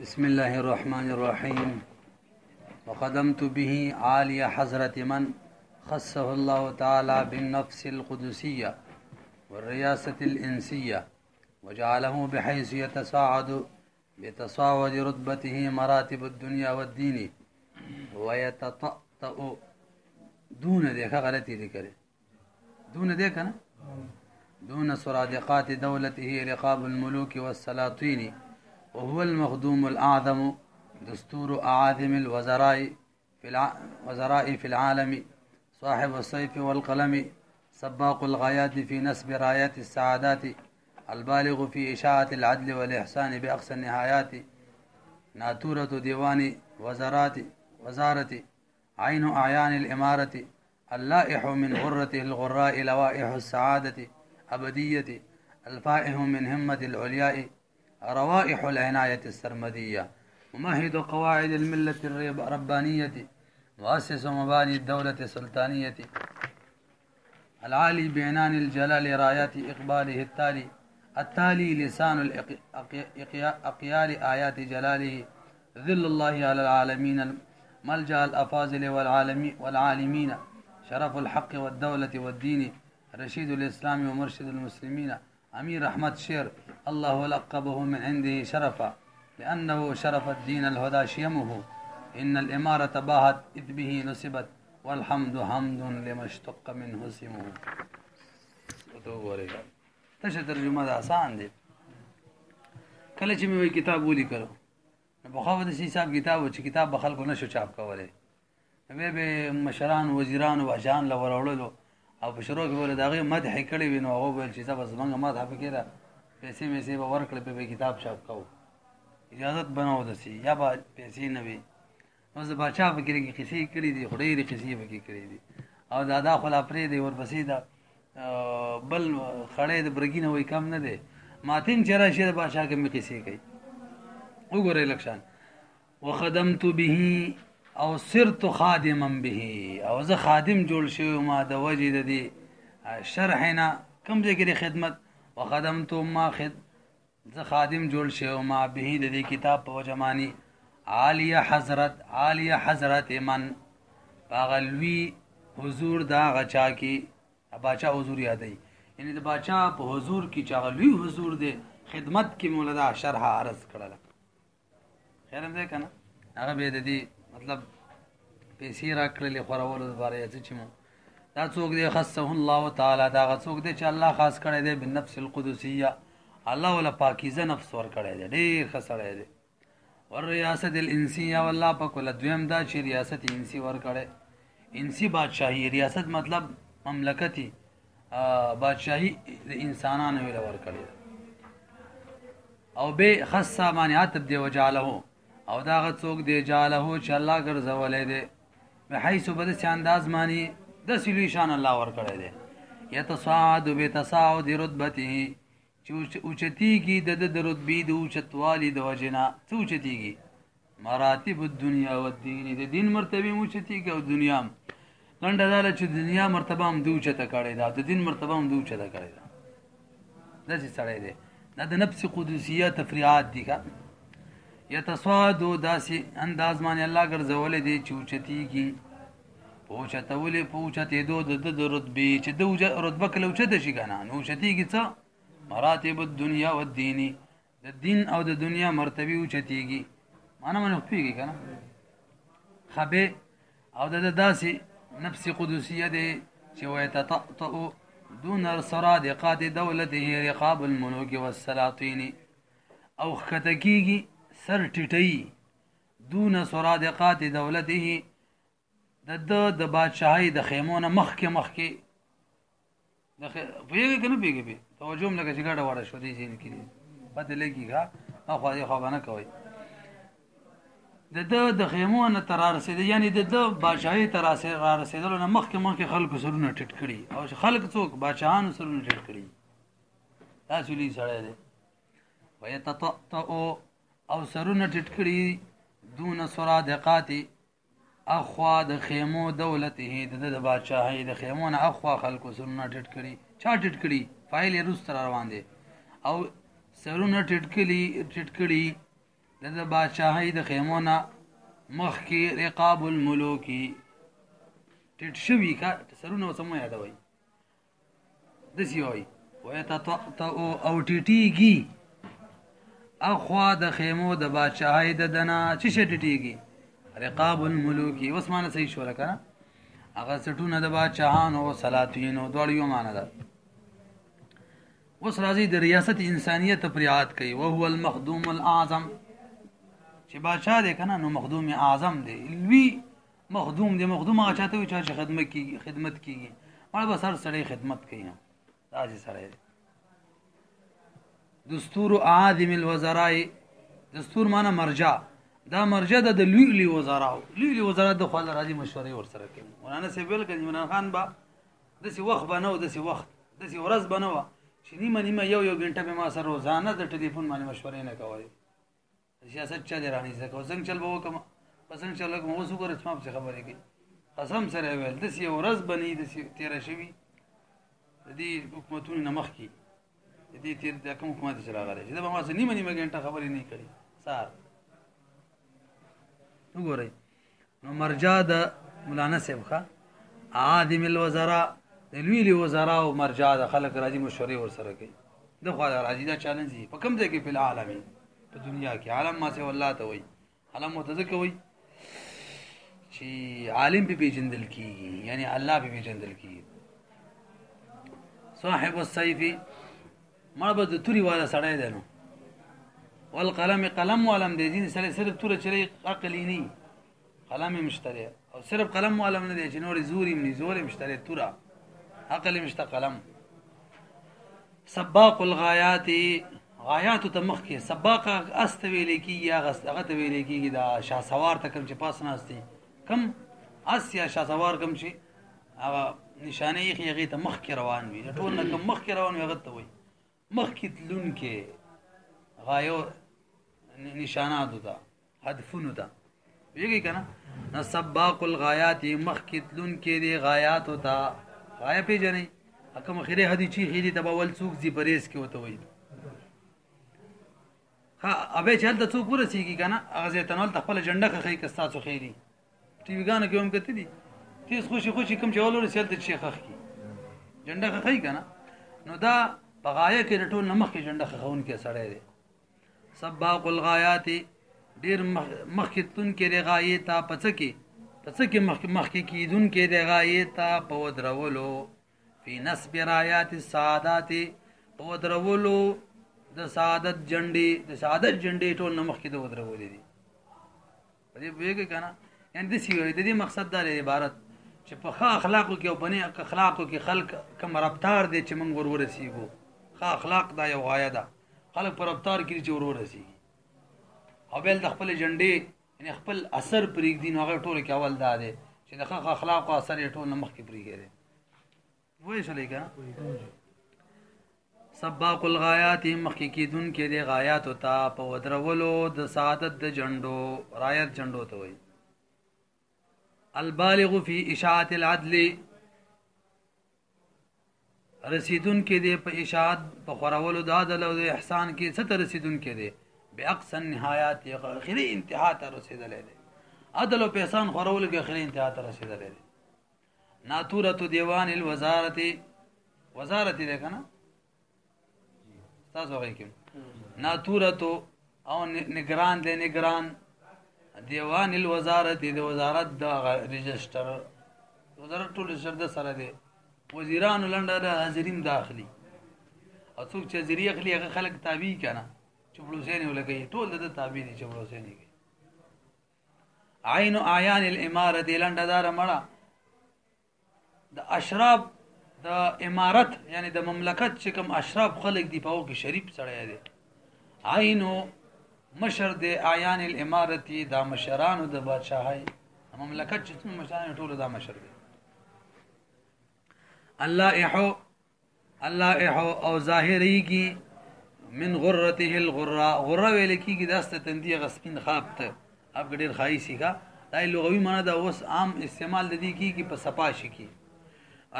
بسم الله الرحمن الرحيم. وقدمت به عالي حضرة من خصه الله تعالى بالنفس القدسية والرياسة الإنسية، وجعله بحيث يتصاعد بتصاعد رتبته مراتب الدنيا والدين، ويتطأطأ دون ذلك غلطي ذكره دون ذلك دون سرادقات دولته رقاب الملوك والسلاطين، وهو المخدوم الأعظم دستور أعاظم الوزراء في العالم، صاحب السيف والقلم، سباق الغايات في نسب رايات السعادات، البالغ في إشاعة العدل والإحسان بأقصى النهايات، ناتورة ديوان وزارة عين أعيان الإمارة، اللائح من غرته الغراء لوائح السعادة أبدية، الفائح من همة العلياء روائح العناية السرمدية، ممهد قواعد الملة الربانية، مؤسس مباني الدولة السلطانية، العالي بعنان الجلال رايات إقباله التالي لسان الأقيال آيات جلاله، ذل الله على العالمين، ملجأ الأفاضل والعالمين، شرف الحق والدولة والدين، رشيد الإسلام ومرشد المسلمين، أمير أحمد شير، الله لقبه من عنده شرفا لأنه شرف الدين الهدى شيمه، إن الإمارة باهت إذ به نسبت، والحمد حمد لما اشتق منه اسمه. تشه ترجمه ده آسان دی. کله چې مې وی کتاب ولیکلو نو په خو د حساب کتاب چې کتاب به خلکو نشو چاپ کولای، به مشران وزیران او اجان له وروړلو او په شروع کې ول دغه مدح کړي وینو هغه ول چې زبر زمنګ مدح فکره پیسې مې به ورکړې په کتاب چاپ کوو اجازه بناو دسي یا به پیسې نه وي. نو زه بچا فکر کې قصې کړې دي خوري دي قصې وکړي کړې دي او دادا خلا پرې دی ورپسې دا بل خړې د برګینه وای کم نه دی ماتین چر شي بادشاہ کې مې قصې کوي. وګورئ لکشان وخدمت به او صرت خادما به، او زه خادم جوړ شوی ما د وجې د دې شرحنا کوم ځای کې خدمت، وخدمت ما زه خادم جوړ شوی ما به د دې کتاب په وجمانی عالیه حضرت من باغلوی حضور دا غچا کی باچا حضور یادای، یعنی د باچا په حضور کې چاغلوی حضور دی خدمت کې مولانا شرح عرض کړل. خیر هم ده کنه هغه به د دې مطلب پیسې راکړلې خورولو لپاره یې چې مو دا څوک دی خصه الله تعالی دا څوک دی چې الله خاص کړی دی بنفس القدسیه، الله ولا پاکیزه نفس ور کړی دی ډیر خسړی دی، ور ریاست الانسیه والله په کول دویم دا چې ریاست انسی ور کړی، انسی بادشاہی ریاست مطلب مملکتی بادشاہی د انسانانو ویل ور کړی او به خاصه معنی عتب دی وجاله او دا غڅوک دی جاله چې الله ګرځولې دی به حيث بده چې انداز معنی د سلی شان الله ور کړی دی، يتصاعد بتصاعد رتبته چې اوچتیږي د رتبې د اوچتوالي د وجنا اوچتیږي مراتب الدنيا والدين، د دین مرتبه اوچتیږي او دنیا لنډه دا چې دنیا مرتبه هم دوچته کړی دا د دین مرتبه هم دوچته کړی دا داسې سړی دی. دا د نفس قدسیه تفریعات دي کا يتصاعد داسې انداز باندې الله ګرځولې دی چې اوچتیږي پوچتولې پوچتېدو د رتبې چې د رتبه کله اوچته شي کنه نو اوچتیږي څه مراتب الدنيا والدين، د دین او د دنیا مرتبه اوچتیږي معنا منو پیږي کنه خبه او د داسې نفس قدسیه دی چې ويتطأطأ دون سرادقات دولته رقاب الملوك والسلاطين، او خطکیږي سر ټټي دون سرادقات دولته د بادشاہي د خیمونه مخکې د پیږي کنه پیږي توجه هم لکه چې ګډه وړه شو دي ځین کړي پته لګیږي اخو دې خو باندې کوي د خیمونه تر رسیدل، یعنی د بادشاہي تر رسیدلو نه مخکې خلکو سرونه ټټ کړي او خلک څوک بادشاہانو سرونه ټټ کړي تاسو لې سره ده ويتطأطأ او سرونه ټټ کړي دون سرادقات اخوا د خیمو دولته د بادشاہي د خیمونه اخوا خلکو سرونه ټټ کړي چا ټټ کړي فایل روس تر روان دي او سرونه ټټ کړي د بادشاهۍ د خیمو نه مخکې رقاب الملوکي ټیټ شوي کا سرونه اوس مو یادوئ داسې وایي ویتطأطأ او ټیټېږي اخوا د خیمو د بادشاهۍ د دنه چې شی ټیټېږي رقاب الملوکي اوس معنی صحیح شوله که نه هغه سټونه د بادشاهانو سلاطینو دواړو یو معنی ده اوس راځي د ریاست انسانیت پرې عاد کوي وهو المخدوم الاعظم چې بادشاه دی که نه نو مخدوم اعظم دی لوی مخدوم دی مخدوم هغه چاته وي چې خدمت کېږي مړه بس هر سړی خدمت کوي داسې سړی دی دستور عادم الوزراء دستور معنی مرجع دا مرجع ده د لوی لوی وزراو لوی وزرا د خپل راځي مشورې ورسره کوي مولانا صاحب ویل کړي عمران خان با داسې وخت به نه و داسې وخت داسې ورځ به نه وه چې نیمه یو غنټه به ما سره روزانه د ټلیفون باندې مشورې نه کوئ سیاست چا دی رانیسته کو څنګه چل به وکړم په څنګه چل وکړم اوس وګوره چې ما پسې خبرې کوي قسم سره یې ویل داسې یو ورځ به نه وي داسې تېره شوي د دې حکومتونو نه مخکې د دې تېر دا کوم حکومت چې راغلی چې دا به ما سره نیمه غنټه خبرې نه کړي سهار وګورئ نو مرجع د مولانا صاحب ښه عادم الوزراء د لوی لوی وزراو مرجع د خلک راځي مشورې ورسره کوي د خوا راځي دا چالنج دی په کوم ځای کې په العالمین په دنیا کې عالم ما سه والله ته وایي عالم ورته ځکه وایي چې عالم پې پېژندل کېږي یعنی الله پې پېژندل کېږي صاحب السیف مړه به د تورې والا سړی دی نو والقلم قلم والم دی ځینې سړی صرف توره چلی عقل یې نه قلم یې مشته دی او صرف قلم والم نه دی چې نور زور یې نه زور یې مشته دی توره عقل یې مشته قلم سباق الغایات غایاتو ته مخکې سباق اس ته ویلی کېږي هغه ته ویلی کېږي دا شهسوار ته کوم چې پاس ناست دی کم اس یا شهسوار کوم چې هغه نشانه یې هغې ته مخکې روان وي د ټول نه کوم مخکې روان وي هغه ته وایي مخکې تلونکې غایو نشاناتو ته هدفونو ته پوهېږئ که نه نو سباق الغایات مخکې تلونکې دی غایاتو ته غایه پېژنئ کوم خیرې هدي چیخې دي ته به اول څوک ځي پرهیز کې ورته وایي ها ابې چې هلته څوک ورسېږي که نه هغه ځای ته نو هلته خپله جنډه ښخوي که ستاسو خیري ټي ویګانو کې هم کتلي تیز خوشي کوم چې اول ورسېږي هلته چې ښخ کړي جنډه ښخوي که نه نو دا په غایه کې د ټول نه مخکې جنډه ښخوونکی سړی دی سباق الغایات ډېر مخکې تلونکی دی غایې ته په څه کې مخکې کېدونکی دی غایې ته په ودرولو فی نصب رایات السعادات په ودرولو د سعادت جنډې ټول نه مخکې د ودرولې دي په دې پوهېږئ که نه یعنې داسې وایي د دې مقصد دا دی عبارت چې په ښه اخلاقو کې او په نیک اخلاقو کې خلک کوم رفتار دی چې موږ ورسېږو ښه اخلاق دا یو غایه ده خلک په رفتار کې چې ورسېږي او بیا د خپلې جنډې یعنې خپل اثر پرېږدي نو هغه ټولو کې اول دا دی چې د ښه اخلاقو اثر یې ټول نه مخکې پرېږی دی وایي شولی که سباق الغایات مخکې کېدونکی دی غایاتو ته په ودرولو د سعادت د جنډو رایت جنډو ته وایي البالغ فی اشاعت العدل رسیدونکی دی په اشاعت په خورولو د عدل او د احسان کې څه ته رسیدونکی دی باقصى النهایات اخري انتها ته رسېدلی دی عدل او په احسان خورولو کې اخري انتها ته رسېدلی دی ناطورة دیوان الوزارت وزارت دی که نه ستاسو هغې کې ناطورة او نگران دی نگران دیوان الوزارت د وزارت د رجسټر وزارت ټول رجسټر د سره دی وزیرانو لنډه د حاضرین داخلي او څوک چې حاضري اخلي هغه خلک تابع که نه چپړوسیانې ولګوي ټول د ده تابع دي چپړوسیانې کوي عین اعیان الامارت لنډه داره مړه د اشراف د امارت یعنی د مملکت چې کوم اشراف خلک دي په هغو کې شریف سړی دی عینو مشر د اعیان الامارتي دا مشرانو د بادشاهۍ مملکت چې څومره مشران ټولو دا مشر دی اللائحو او ظاهریږي من غرته الغره غره ویل کېږي داسته تندي هغه سپین خواب ته اب ډېر ښایسي کا دا لغوي معنی ده اوس عام استعمال د دې کېږي په سپاشي کې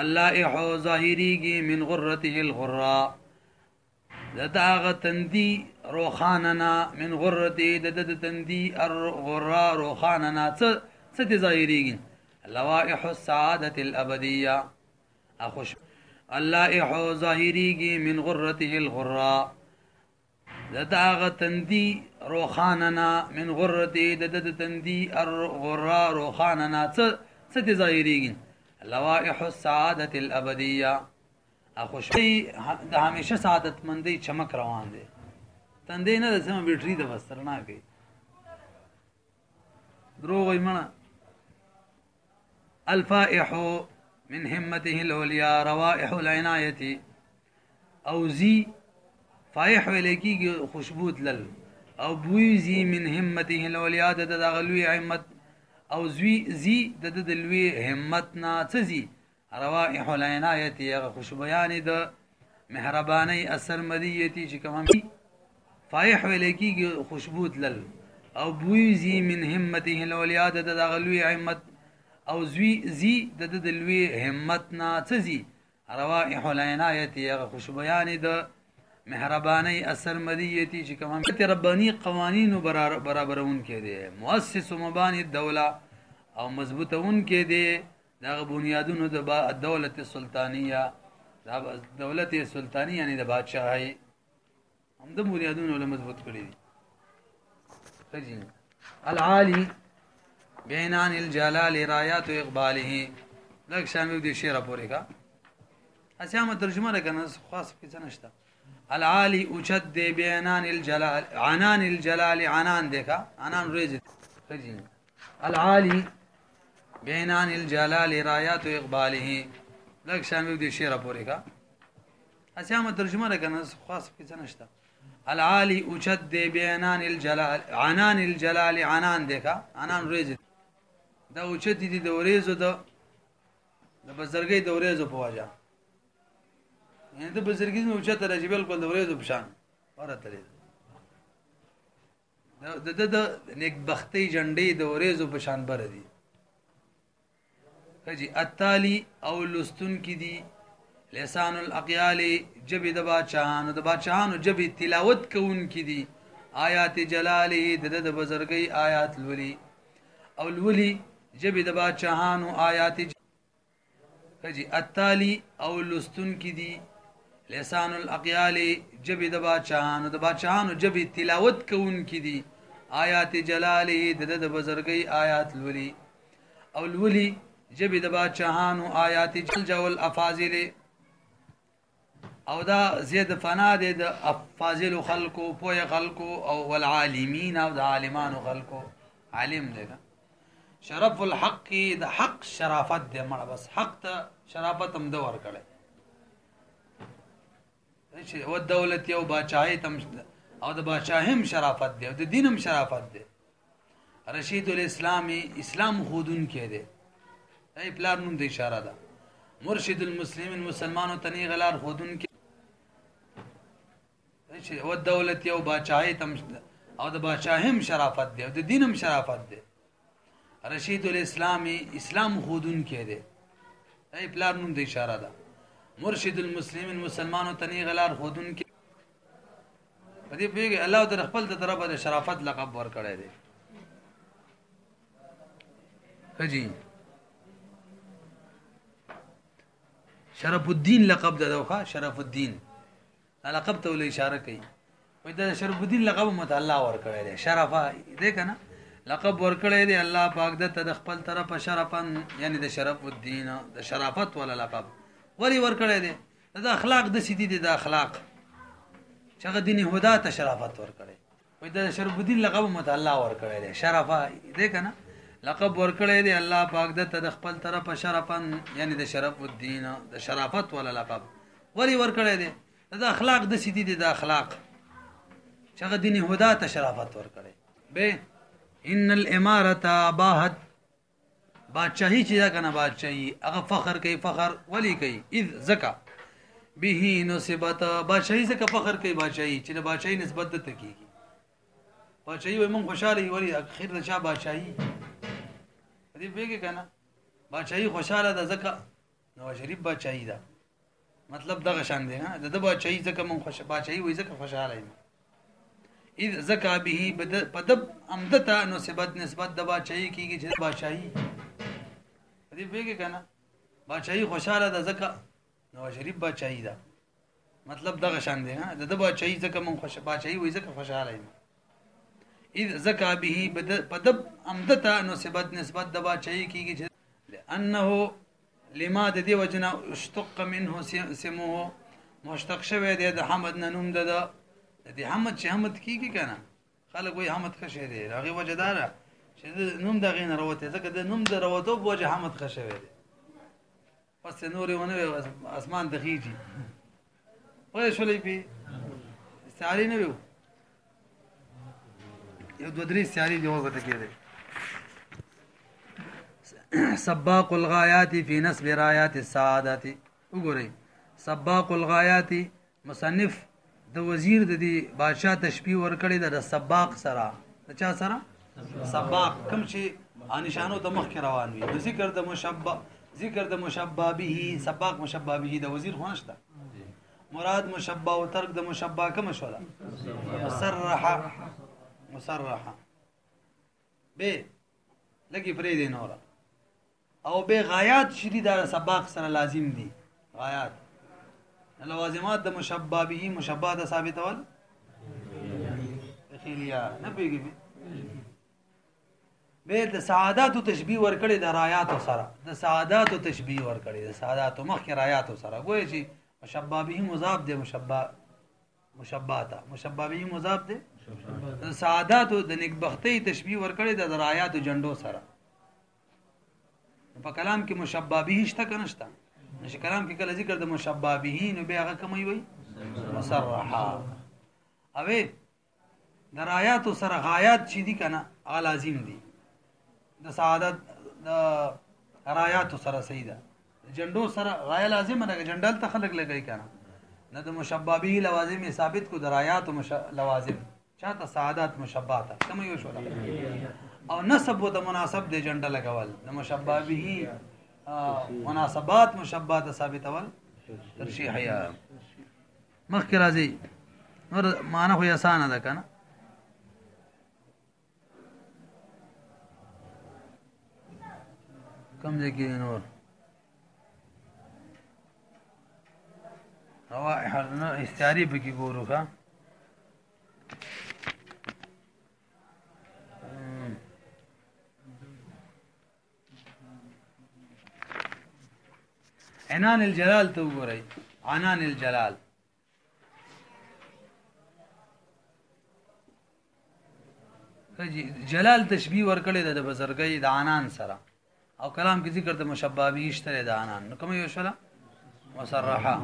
اللائحو ظاهریږي من غرته الغره داغ تندي روخاننا من غرتي تندي الغرا روخاننا ظاهرين لوائح السعادة الأبدية أخش اللائح ظاهريجي من غرته الغراء داغ تندي روخاننا من غرتي تندي الغرا روخاننا ظاهرين لوائح السعادة الأبدية اخوش د همیشه سعادت مندي چمک روان دي تندې نه د سم بیټری د وسترنا کوي دروغ ایمنه الفائح من همته العليا روائح العناية او زي فائح ولکی خوشبو تلل او بوزي من همته العليا د غلوي همت او زي د لوی همتنا تزي روائح العنایت یا خوشبیان د مهربانی اثر مدیتی چې کوم فائح ولکی خوشبو تلل او بوزي من همته العليا د غلوی همت او زي د لوی همتنا تزي روائح العنایت یا خوشبیان د مهربانی اثر مدیتی چې کوم ربانی قوانین برابرون کې دي مؤسس مبانی الدوله او مضبوطون کې دي دا بنیادونو د دولت السلطانیه دا دولت سلطانی یعنی د بادشاہي هم د بنیادونو له مضبوط کړی دي العالی بینان الجلال رايات اقباله لکه شامل دي شعر پورې کا اسامه ترجمه راکنه خاص کې نشته العالی اوچد بینان الجلال عنان الجلال عنان دیکھا عنان ریز العالی بینان الجلال رايات اقباله لکه شامل دي شعر پورې کا اسامه ترجمه راکنه خاص کې نشته العالی اوچد بینان الجلال عنان الجلال عنان دیکھا عنان ریز دا اوچد دي د ورېزو د بزرګي د ورېزو په وجه یعنی د بزرګي نو اوچت راځي بالکل د ورېزو په شان ورته لري د نیک بختي جنډې د ورېزو په شان بر دي کجی التالی او لستون کی دی لسان الاقیال جب د باچانو جب تلاوت کون کی دی آیات جلاله د بزرګي آیات الولی او الولی جب د باچانو آیات کجی التالی او لستون کی دی لسان الاقیال جب د باچانو جب تلاوت کون کی دی آیات جلاله د بزرګي آیات الولی او الولی جب د باچانو آیات جل افاضل او دا زید فنا د افاضل خلقو پوی خلقو او والعالمین او د عالمان خلقو عالم دی شرف الحق د حق شرافت دی مړه بس حق ته شرافت هم دور کړي او دولت یو باچاهی تم او د باچاهم شرافت دی او د دینم شرافت دی رشید الاسلامی اسلام خودون کې دی ای پلار نوم د اشاره ده مرشد المسلمین مسلمانو تنی غلار خودون کې او دولت یو باچاهی تم او د باچاهم شرافت دی او د دینم شرافت دی رشید الاسلامی اسلام خودون کې دی ای پلار نوم د اشاره ده مرشد المسلمین مسلمانو تنی غلار خودون کې په دې پیګه الله در خپل د طرفه د شرافت لقب ور کړی دی حجی شرف الدین لقب د دوخه شرف الدین لقب ته ول اشاره کوي وای دا شرف الدین لقب متعلا ور کړی دی شرفه دې کنه لقب ور کړی دی الله پاک د خپل طرفه شرفن یعنی د شرف الدین د شرافت ولا لقب ولی ور کړی دی د اخلاق د سیدی د اخلاق چې دین هدا ته شرافت ور کړی وای دا شرف الدین لقب متعلا ور کړی دی شرفه دې کنه لقب ور کړی دی الله پاک د خپل طرفه شرفن یعنی د شرف الدین د شرافت ولا لقب ولی ور کړی دی د اخلاق د سیدی د اخلاق چې دین هدا ته شرافت ور کړی به ان الاماره باحت بادشاہی چې دا کنه بادشاہی هغه فخر کوي فخر ولی کوي اذ زکا به نسبت بادشاہی زکه فخر کوي بادشاہی چې د بادشاہی نسبت د تکیږي بادشاہی وای مونږ خوشاله ولی اخر د چا بادشاہی دې پیګه کنه بادشاہی خوشاله ده زکه نو شریف بادشاہی ده مطلب دغه شان دی نه د بادشاہي ځکه مونږ بادشاہي وای ځکه خوشاله یم اذ زکا به پدب امدته نسبت د بادشاہي کیږي چې بادشاہي دې بیګه کنه بادشاہي خوشاله ده ځکه نو شریف بادشاہي ده مطلب دغه شان دی نه د بادشاہي ځکه مونږ بادشاہي وای ځکه خوشاله یم اذ زکا به پدب امدته نسبت د بادشاہي کیږي چې لانه لما د دې وجنه اشتق منه سمو مشتق شوی دی د حمد نوم د دې حمد چې حمد کیږي کنه خلک وای حمد ښه شی دی هغه وجدار چې نوم دغه نه راوته ځکه د نوم د راوته په وجه حمد ښه شوی دی پس نور ونه اسمان د خيږي وای شولې په استعاری نه وي یو دوه درې استعاری دی وګته کېده سباق الغایات فی نسب رایات السعادات وګورئ سباق الغایات مصنف د وزیر د دې بادشاہ تشبیه ورکړی د سباق سره د چا سره سباق کوم چې انشانو د مخ کې روان وي ذکر د مشبہ به سباق مشبہ به د وزیر خو نشته مراد مشبہ او ترک د مشبہ کوم شو ده مصرحه به لګي پرې دی نور او به غایات شدید د سباق سره لازم دي غایات لوازمات د مشبہ به مشبہ د ثابتول خیلیا نه پیږي به د سعادت او تشبیه ورکړي د رایات سره د سعادت او تشبیه ورکړي د سعادت مخ کې رایات سره ګویا چې مشبہ به مضاف دی مشبہ به مضاف دی د سعادت او د نیکبختی تشبیه ورکړي د رایات او جنډو سره په کلام کې مشبہ به شته کنهشته نشه کلام کې کله ذکر د مشبہ به نو به هغه کوم وي مصرحه اوی د رایات سره غایات چې دي کنه هغه لازم دي د سعادت د رایات سره صحیح ده جنډو سره غایه لازم نه جنډال ته خلق لګی کنه نه د مشبہ به لوازم ثابت کو د رایات لوازم چاته سعادت مشبہ ته کوم یو شو او نسب د مناسب د جنډه لګول د مشبہ به مناسبات مشبہ ته ثابتول ترشیح یا مخک راځي نور معنا خو آسان ده کنه کم ځکه نور روائح استعاری به کې ګورو ښا عنان الجلال ته وګورئ عنان الجلال جلال تشبیه ورکړی د بزرګۍ د عنان سره او کلام کې ذکر د مشبہ به اشتره د عنان نو کوم یو شله مصرحه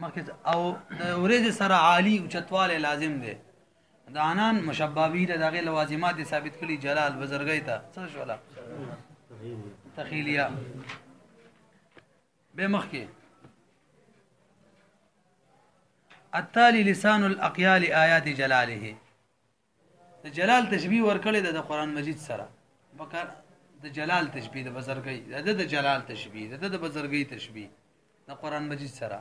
مخکې او د اورید سره عالی او چتواله لازم دی د عنان مشبہ به دغه لوازمات ثابت کړي جلال بزرګۍ ته څه شولا تخیلیه به مخکې التالي لسان الاقيال آیات جلاله د جلال تشبیه ورکړی د قران مجید سره بکر د جلال تشبیه د بزرګۍ د جلال تشبیه د بزرګۍ تشبیه د قران مجید سره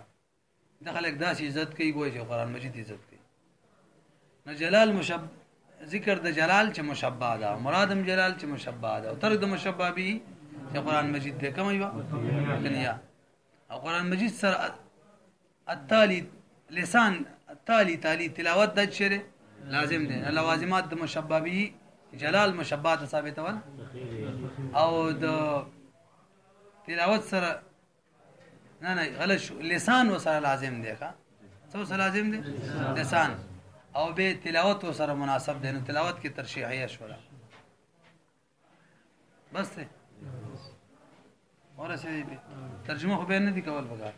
د خلک داسې عزت کوي ګوي چې قران مجید عزت کوي نو جلال ذکر د جلال چې مشبہ ده مرادم جلال چې مشبہ ده او تر د مشبہ به چې قران مجید ده کوم یو دنیا او قران مجید سره التالي لسان التالي تلاوت د شری لازم دي لوازمات د مشبہ به جلال مشبہ ته ثابتول او د تلاوت سره نه غلط لسان وسره لازم دی ښا څه سره لازم دی لسان او به تلاوت وسره مناسب دی نو تلاوت کی ترشیحیه شولا بس ته ورسې ترجمه خو به نه دی کول وګار